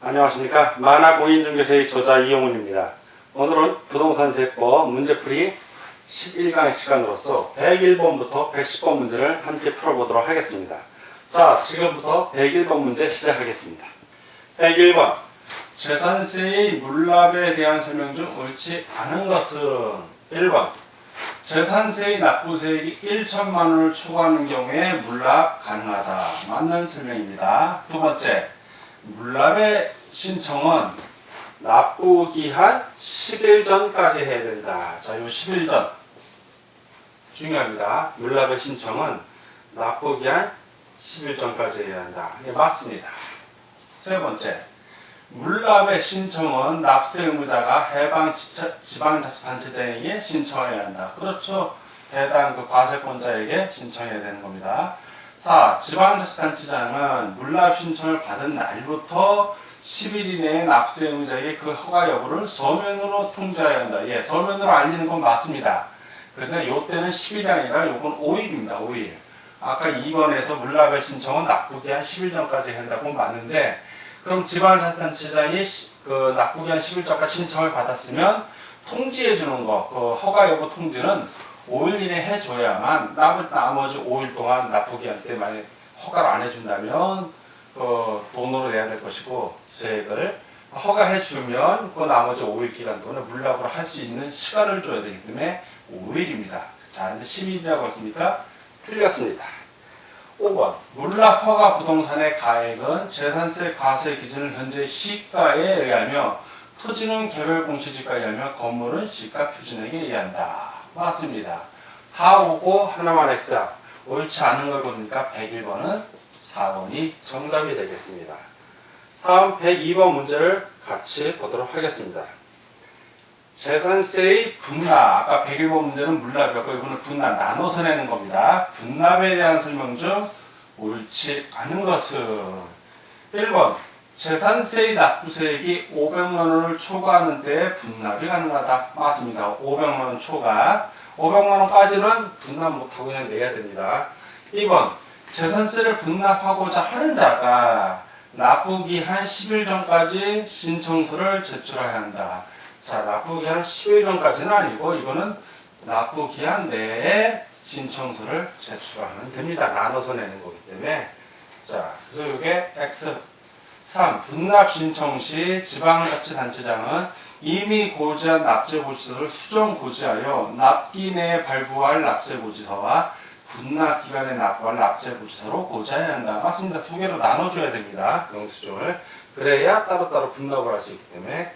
안녕하십니까. 만화공인중개사의 저자 이용훈입니다. 오늘은 부동산세법 문제풀이 11강의 시간으로서 101번부터 110번 문제를 함께 풀어보도록 하겠습니다. 자, 지금부터 101번 문제 시작하겠습니다. 101번. 재산세의 물납에 대한 설명 중 옳지 않은 것은 1번. 재산세의 납부세액이 1천만 원을 초과하는 경우에 물납 가능하다. 맞는 설명입니다. 두 번째. 물납의 신청은 납부기한 10일 전까지 해야 된다. 자, 요 10일 전 중요합니다. 물납의 신청은 납부기한 10일 전까지 해야 한다. 예, 맞습니다. 세 번째, 물납의 신청은 납세 의무자가 해당 지방자치단체장에게 신청해야 한다. 그렇죠. 해당 그 과세권자에게 신청해야 되는 겁니다. 4. 지방자치단체장은 물납 신청을 받은 날부터 10일 이내에 납세 의무자에게 그 허가 여부를 서면으로 통지해야 한다. 예, 서면으로 알리는 건 맞습니다. 근데 요때는 10일이 아니라 요건 5일입니다. 5일. 아까 2번에서 물납의 신청은 납부기한 10일 전까지 한다고 맞는데, 그럼 지방자치단체장이 그 납부기한 10일 전까지 신청을 받았으면 통지해 주는 거, 그 허가 여부 통지는 5일 이내 해줘야만 나머지 5일 동안 납부기한 때 만약 허가를 안 해준다면 돈으로 내야 될 것이고 세액을 허가해주면 그 나머지 5일 기간 동안에 물납을 할 수 있는 시간을 줘야 되기 때문에 5일입니다. 자, 근데 10일이라고 했습니까? 틀렸습니다. 5번. 물납 허가 부동산의 가액은 재산세 과세 기준을 현재 시가에 의하며 토지는 개별 공시지가에 의하며 건물은 시가 표준액에 의한다. 맞습니다. 다 오고 하나만 X야. 옳지 않은 걸 보니까 101번은 4번이 정답이 되겠습니다. 다음 102번 문제를 같이 보도록 하겠습니다. 재산세의 분납. 아까 101번 문제는 물납이었고 이거는 분납. 나눠서 내는 겁니다. 분납에 대한 설명 중 옳지 않은 것은 1번. 재산세의 납부세액이 500만 원을 초과하는 때 분납이 가능하다. 맞습니다. 500만 원 초과. 500만 원까지는 분납 못하고 그냥 내야 됩니다. 2번. 재산세를 분납하고자 하는 자가 납부기 한 10일 전까지 신청서를 제출해야 한다. 자, 납부기한 10일 전까지는 아니고 이거는 납부기한 내에 신청서를 제출하면 됩니다. 나눠서 내는 거기 때문에. 자, 그래서 이게 X. 3. 분납 신청 시 지방자치단체장은 이미 고지한 납세고지서를 수정 고지하여 납기 내에 발부할 납세고지서와 분납 기간에 납부할 납세고지서로 고지해야 한다. 맞습니다. 두 개로 나눠줘야 됩니다. 영수증을. 그래야 따로따로 분납을 할 수 있기 때문에.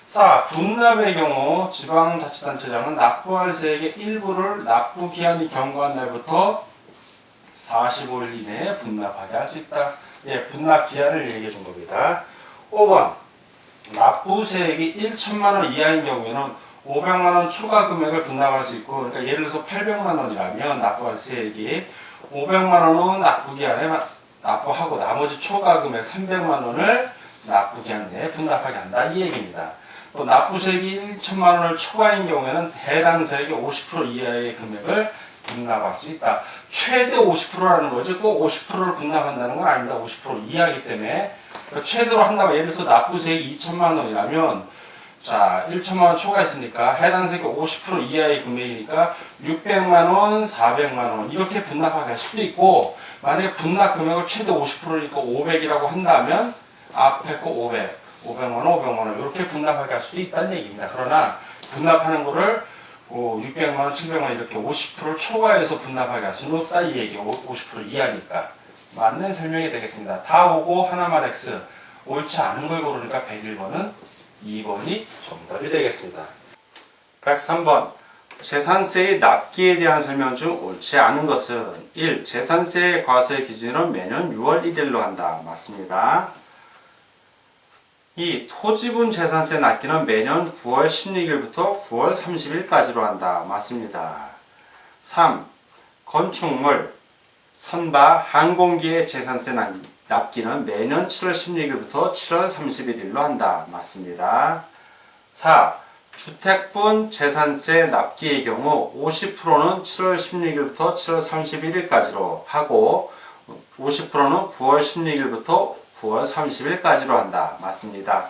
4. 분납의 경우 지방자치단체장은 납부할 세액의 일부를 납부기한이 경과한 날부터 45일 이내에 분납하게 할 수 있다. 예, 분납 기한을 얘기해 준 겁니다. 5번. 납부세액이 1천만 원 이하인 경우에는 500만 원 초과 금액을 분납할 수 있고, 그러니까 예를 들어서 800만 원이라면 납부할 세액이 500만 원은 납부기한에 납부하고 나머지 초과 금액 300만 원을 납부기한 내에 분납하게 한다. 이 얘기입니다. 또 납부세액이 1천만 원을 초과인 경우에는 해당 세액의 50% 이하의 금액을 분납할 수 있다. 최대 50%라는 거죠. 꼭 50%를 분납한다는 건 아닙니다. 50% 이하이기 때문에. 그러니까 최대로 한다고 예를 들어서 납부세액이 2천만 원이라면 자, 1천만 원 초과했으니까 해당 세액 50% 이하의 금액이니까 600만 원, 400만 원 이렇게 분납하게 할 수도 있고, 만약에 분납 금액을 최대 50%니까 500이라고 한다면 앞에 거 500만 원, 500만 원 이렇게 분납하게 할 수도 있다는 얘기입니다. 그러나 분납하는 거를 600만 원, 700만 원 이렇게 50%를 초과해서 분납하게 할 수는 없다 이 얘기. 50% 이하니까. 맞는 설명이 되겠습니다. 다 오고 하나만 X. 옳지 않은 걸 고르니까 101번은 2번이 정답이 되겠습니다. 103번. 재산세의 납기에 대한 설명 중 옳지 않은 것은 1. 재산세의 과세 기준은 매년 6월 1일로 한다. 맞습니다. 2. 토지분 재산세 납기는 매년 9월 16일부터 9월 30일까지로 한다. 맞습니다. 3. 건축물, 선박, 항공기의 재산세 납기는 매년 7월 16일부터 7월 31일로 한다. 맞습니다. 4. 주택분 재산세 납기의 경우 50%는 7월 16일부터 7월 31일까지로 하고 50%는 9월 16일부터 9월 30일까지로 한다. 맞습니다.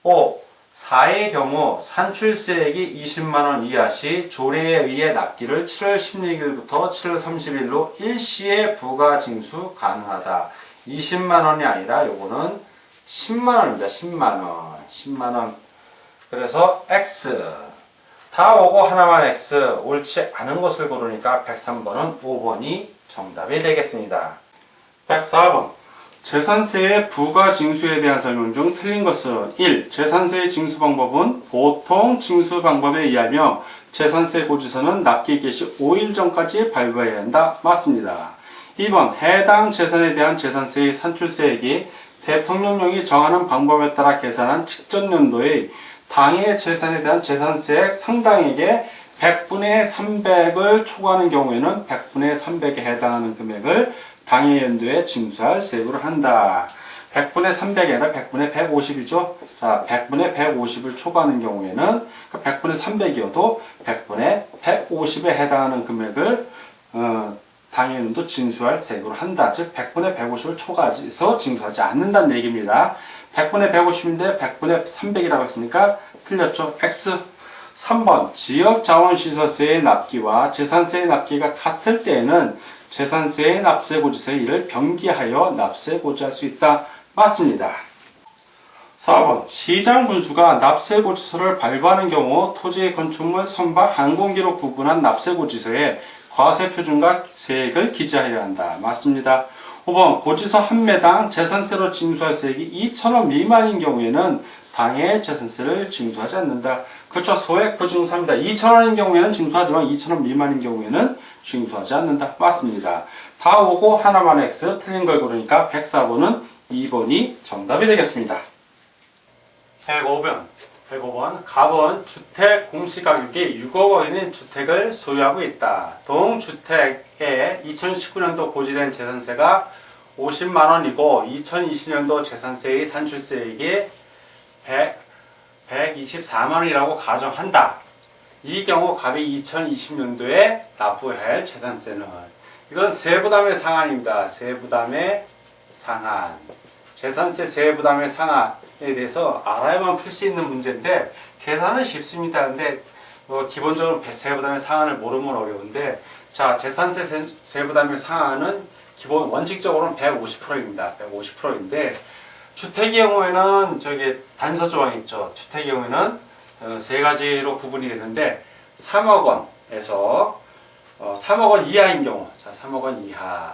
5. 4의 경우 산출세액이 20만원 이하 시 조례에 의해 납기를 7월 16일부터 7월 30일로 일시에 부과 징수 가능하다. 20만원이 아니라 요거는 10만원입니다. 10만원. 10만원. 그래서 X. 다 오고 하나만 X. 옳지 않은 것을 고르니까 103번은 5번이 정답이 되겠습니다. 104번. 재산세의 부과 징수에 대한 설명 중 틀린 것은 1. 재산세의 징수 방법은 보통 징수 방법에 의하며 재산세 고지서는 납기 개시 5일 전까지 발부해야 한다. 맞습니다. 2번. 해당 재산에 대한 재산세의 산출세액이 대통령령이 정하는 방법에 따라 계산한 직전연도의 당해 재산에 대한 재산세액 상당액의 100분의 300을 초과하는 경우에는 100분의 300에 해당하는 금액을 당해 연도에 징수할 세부를 한다. 100분의 300이 아니라 100분의 150이죠. 자, 100분의 150을 초과하는 경우에는 100분의 300이어도 100분의 150에 해당하는 금액을 당해 연도 징수할 세부를 한다. 즉 100분의 150을 초과해서 징수하지 않는다는 얘기입니다. 100분의 150인데 100분의 300이라고 했으니까 틀렸죠. X. 3번. 지역자원시설세의 납기와 재산세의 납기가 같을 때에는 재산세의 납세고지서의 일을 병기하여 납세고지할 수 있다. 맞습니다. 4번. 시장군수가 납세고지서를 발부하는 경우 토지, 건축물, 선박, 항공기로 구분한 납세고지서에 과세표준과 세액을 기재하여야 한다. 맞습니다. 5번. 고지서 한 매당 재산세로 징수할 세액이 2,000원 미만인 경우에는 당해 재산세를 징수하지 않는다. 그렇죠. 소액 부징수합니다. 2,000원인 경우에는 징수하지만 2,000원 미만인 경우에는 징수하지 않는다. 맞습니다. 다 오고 하나만 X. 틀린 걸 고르니까 104번은 2번이 정답이 되겠습니다. 105번. 갑은 주택 공시가격이 6억 원인 주택을 소유하고 있다. 동주택에 2019년도 고지된 재산세가 50만 원이고 2020년도 재산세의 산출세액이 124만 원이라고 가정한다. 이 경우 갑이 2020년도에 납부할 재산세는 이건 세부담의 상한입니다. 세부담의 상한. 재산세 세부담의 상한에 대해서 알아야만 풀 수 있는 문제인데 계산은 쉽습니다. 근데 기본적으로 세부담의 상한을 모르면 어려운데 자, 재산세 세부담의 상한은 기본 원칙적으로는 150%입니다. 150%인데 주택의 경우에는 저기 단서 조항이 있죠. 주택의 경우에는 세 가지로 구분이 되는데 3억 원에서 3억 원 이하인 경우, 자 3억 원 이하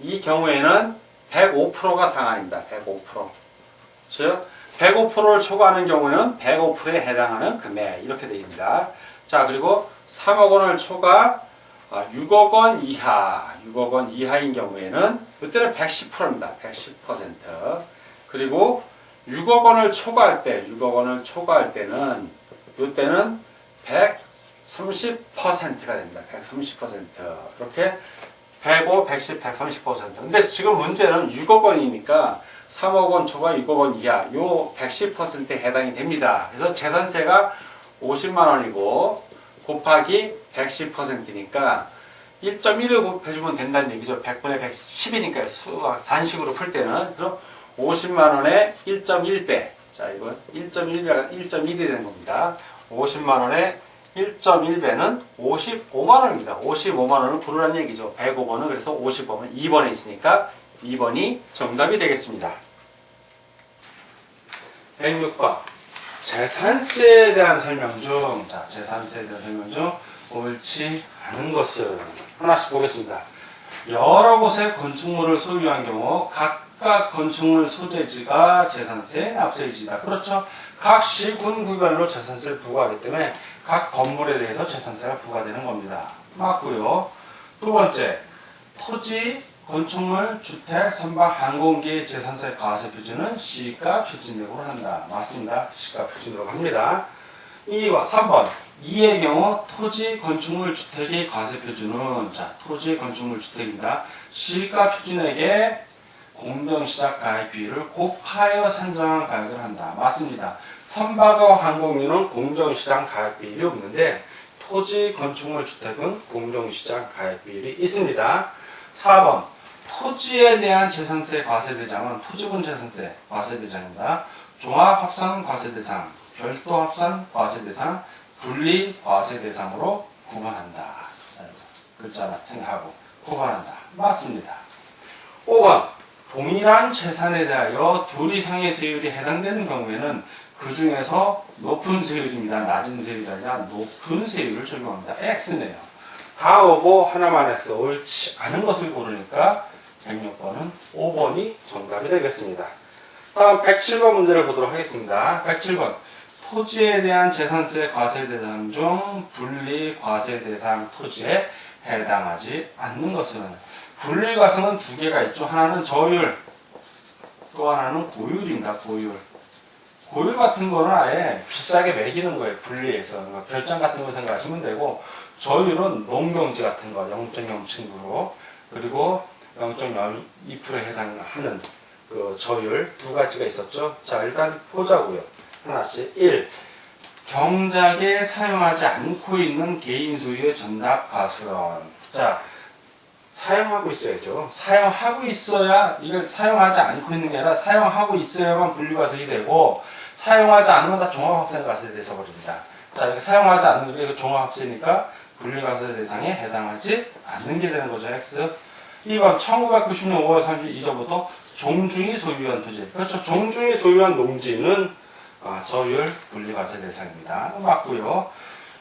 이 경우에는 105%가 상한입니다. 105%. 즉 105%를 초과하는 경우는 105%에 해당하는 금액 이렇게 되어있습니다. 자 그리고 3억 원을 초과 6억 원 이하, 6억 원 이하인 경우에는 이때는 110%입니다. 110%. 그리고 6억 원을 초과할 때, 6억 원을 초과할 때는 이때는 130%가 됩니다. 130%. 이렇게 105, 110, 130%. 근데 지금 문제는 6억 원이니까 3억 원 초과 6억 원 이하 요 110%에 해당이 됩니다. 그래서 재산세가 50만 원이고 곱하기 110%니까 1.1을 곱해주면 된다는 얘기죠. 100분의 110이니까 수학 산식으로 풀 때는 그럼 50만 원에 1.1배. 자, 이건 1.1배가 1.1이 되는 겁니다. 50만 원에 1.1배는 55만 원입니다. 55만 원을 고르라는 얘기죠. 105번은 그래서 50번은 2번에 있으니까 2번이 정답이 되겠습니다. 106번. 재산세에 대한 설명 중, 자, 재산세에 대한 설명 중 옳지 않은 것을 하나씩 보겠습니다. 여러 곳의 건축물을 소유한 경우 각각 건축물 소재지가 재산세 납세일지다. 그렇죠? 각 시군 구별로 재산세를 부과하기 때문에 각 건물에 대해서 재산세가 부과되는 겁니다. 맞고요. 두 번째, 토지, 건축물, 주택, 선박, 항공기의 재산세 과세 표준은 시가 표준으로 한다. 맞습니다. 시가 표준으로 합니다. 2와 3번. 2의 경우 토지, 건축물, 주택의 과세 표준은 자, 토지, 건축물, 주택입니다. 시가 표준액에 공정시작 가액 비율을 곱하여 산정한 가액을 한다. 맞습니다. 선박과 항공유는 공정시장 가액 비율이 없는데 토지, 건축물, 주택은 공정시장 가액 비율이 있습니다. 4번. 토지에 대한 재산세 과세대상은 토지분 재산세 과세대상입니다. 종합합산 과세대상, 별도 합산 과세대상, 분리 과세대상으로 구분한다. 글자나 생각하고 구분한다. 맞습니다. 5번 동일한 재산에 대하여 둘 이상의 세율이 해당되는 경우에는 그 중에서 높은 세율입니다. 낮은 세율이 아니라 높은 세율을 적용합니다. X네요. 다 오고 하나만 X. 옳지 않은 것을 고르니까 106번은 5번이 정답이 되겠습니다. 다음 107번 문제를 보도록 하겠습니다. 107번 토지에 대한 재산세 과세대상 중 분리과세대상 토지에 해당하지 않는 것은 분리과세는 두 개가 있죠. 하나는 저율, 또 하나는 고율입니다. 고율. 고율 같은 거는 아예 비싸게 매기는 거예요. 분리해서. 그러니까 별장 같은 거 생각하시면 되고, 저율은 농경지 같은 거 0.07%, 그리고 0.02%에 해당하는 그 저율 두 가지가 있었죠. 자, 일단 보자고요. 하나씩. 1. 경작에 사용하지 않고 있는 개인 소유의 전납 과수론. 자, 사용하고 있어야죠. 사용하고 있어야, 이걸 사용하지 않고 있는 게 아니라 사용하고 있어야만 분리과세이 되고, 사용하지 않는 건 다 종합합산과세 돼서 버립니다. 자, 이렇게 사용하지 않는 게 종합합세니까 분리과세 대상에 해당하지 않는 게 되는 거죠. X. 2번 1996년 5월 32일부터 종중이 소유한 토지. 그렇죠. 종중이 소유한 농지는 저율 분리과세 대상입니다. 맞고요.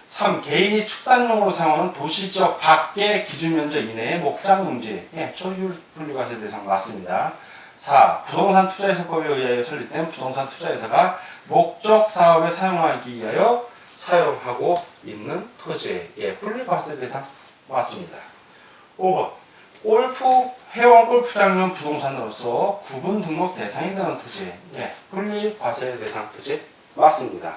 3. 개인이 축산용으로 사용하는 도시지역 밖의 기준면적 이내의 목장 농지. 예, 저율 분리과세 대상 맞습니다. 4. 부동산 투자회사법에 의하여 설립된 부동산 투자회사가 목적 사업에 사용하기 위하여 사용하고 있는 토지. 예, 분리과세 대상 맞습니다. 5번. 골프, 회원 골프장용 부동산으로서 구분 등록 대상이 되는 토지. 예, 분리과세 대상 토지 맞습니다.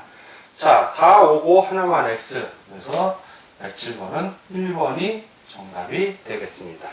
자, 다 오고 하나만 X. 그래서 107번은 1번이 정답이 되겠습니다.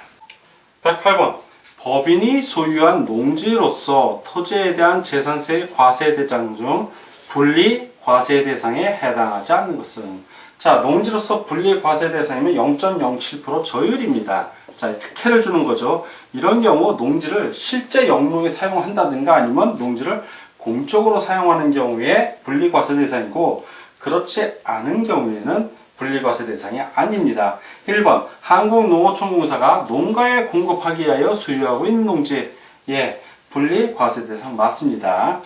108번. 법인이 소유한 농지로서 토지에 대한 재산세 과세 대상 중 분리 과세 대상에 해당하지 않는 것은, 자, 농지로서 분리 과세 대상이면 0.07% 저율입니다. 자, 특혜를 주는 거죠. 이런 경우 농지를 실제 영농에 사용한다든가 아니면 농지를 공적으로 사용하는 경우에 분리과세 대상이고, 그렇지 않은 경우에는 분리과세 대상이 아닙니다. 1번 한국농어촌공사가 농가에 공급하기 위하여 소유하고 있는 농지. 예, 분리과세 대상 맞습니다.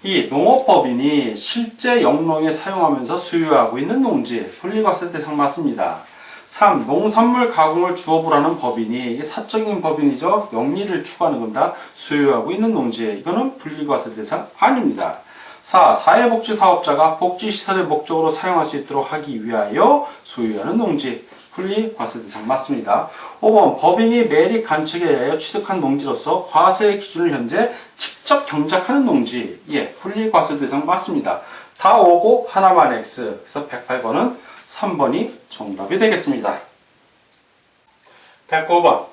2. 농업법인이 실제 영농에 사용하면서 소유하고 있는 농지. 분리과세 대상 맞습니다. 3. 농산물 가공을 주업으로 하는 법인이, 사적인 법인이죠. 영리를 추구하는 겁니다. 소유하고 있는 농지. 이거는 분리과세 대상 아닙니다. 4. 사회복지사업자가 복지시설의 목적으로 사용할 수 있도록 하기 위하여 소유하는 농지. 분리과세 대상 맞습니다. 5번 법인이 매립 간척에 의하여 취득한 농지로서 과세 기준을 현재 직접 경작하는 농지. 예, 분리과세 대상 맞습니다. 다 오고 하나만 X. 그래서 108번은 3번이 정답이 되겠습니다. 109번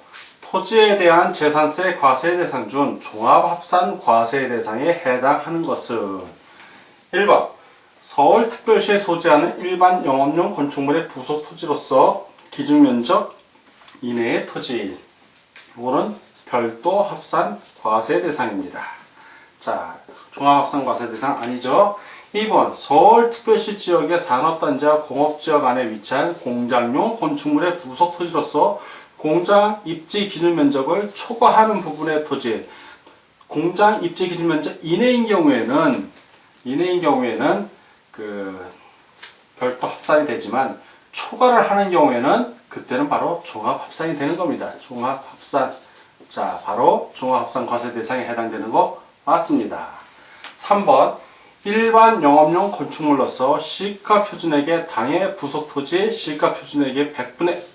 토지에 대한 재산세 과세 대상 중 종합합산 과세 대상에 해당하는 것은 1번 서울특별시에 소재하는 일반 영업용 건축물의 부속 토지로서 기준면적 이내의 토지. 이거는 별도 합산 과세 대상입니다. 자, 종합합산 과세 대상 아니죠. 2번 서울특별시 지역의 산업단지와 공업지역 안에 위치한 공장용 건축물의 부속 토지로서 공장 입지 기준 면적을 초과하는 부분의 토지. 공장 입지 기준 면적 이내인 경우에는 그 별도 합산이 되지만, 초과를 하는 경우에는 그때는 바로 종합합산이 되는 겁니다. 종합합산. 자, 바로 종합합산 과세 대상에 해당되는 거 맞습니다. 3번 일반 영업용 건축물로서 시가 표준액의 당해 부속 토지 시가 표준액의 100분의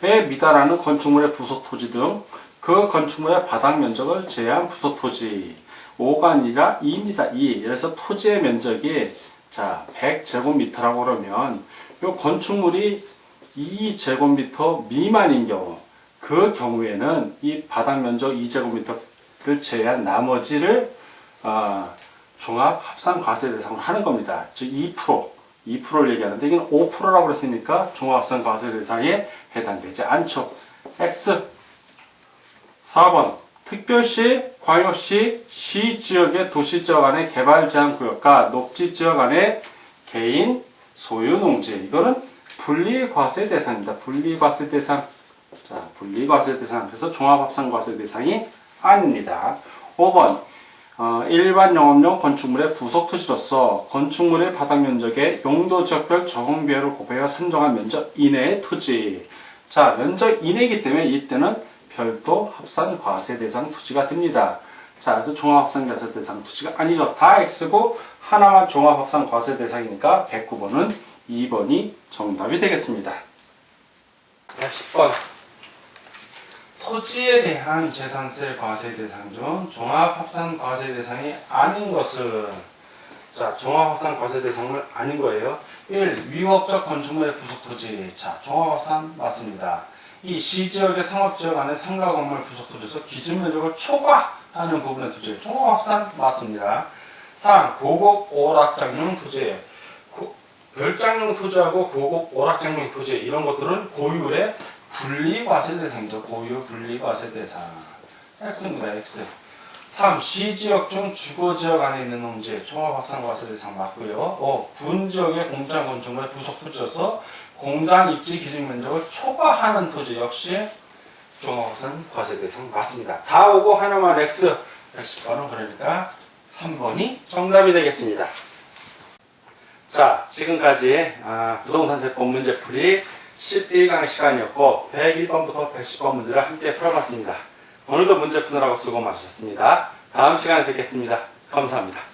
5에 미달하는 건축물의 부속 토지 등 그 건축물의 바닥 면적을 제외한 부속 토지. 5가 아니라 2입니다. 2. 그래서 토지의 면적이, 자, 100제곱미터라고 그러면 이 건축물이 2제곱미터 미만인 경우, 그 경우에는 이 바닥 면적 2제곱미터를 제외한 나머지를 종합합산 과세 대상으로 하는 겁니다. 즉 2%를 얘기하는데, 이건 5%라고 했으니까 종합합산 과세 대상에 해당되지 않죠. X. 4번 특별시, 광역시, 시지역의 도시지역 안의 개발 제한 구역과 녹지지역 안의 개인 소유 농지. 이거는 분리과세 대상입니다. 분리과세 대상. 자, 분리과세 대상. 그래서 종합합산과세 대상이 아닙니다. 5번 일반 영업용 건축물의 부속 토지로서 건축물의 바닥 면적의 용도 지역별 적용 비율을 곱하여 산정한 면적 이내의 토지. 자, 면적 이내이기 때문에 이때는 별도 합산 과세 대상 토지가 됩니다. 자, 그래서 종합 합산 과세 대상 토지가 아니죠. 다 X고 하나만 종합 합산 과세 대상이니까 109번은 2번이 정답이 되겠습니다. 10번 토지에 대한 재산세 과세 대상 중 종합 합산 과세 대상이 아닌 것은, 자, 종합 합산 과세 대상은 아닌 거예요. 1. 위법적 건축물의 부속 토지. 자, 종합 합산 맞습니다. 2. 시지역의 상업지역 안에 상가 건물 부속 토지에서 기준 면적을 초과하는 부분의 토지. 종합 합산 맞습니다. 3. 고급 오락장용 토지. 별장용 토지하고 고급 오락장용 토지, 이런 것들은 고유의 분리과세 대상이죠. 고유 분리과세 대상. X입니다. X. 3. 시지역 중 주거지역 안에 있는 농지. 종합합산과세 대상 맞고요. 5. 군지역의 공장 건축물의 부속 토지여서 공장 입지 기준 면적을 초과하는 토지 역시 종합합산과세 대상 맞습니다. 다 오고 하나만 X. 10번은 그러니까 3번이 정답이 되겠습니다. 자, 지금까지 부동산 세법 문제풀이 11강의 시간이었고 101번부터 110번 문제를 함께 풀어봤습니다. 오늘도 문제 푸느라고 수고 많으셨습니다. 다음 시간에 뵙겠습니다. 감사합니다.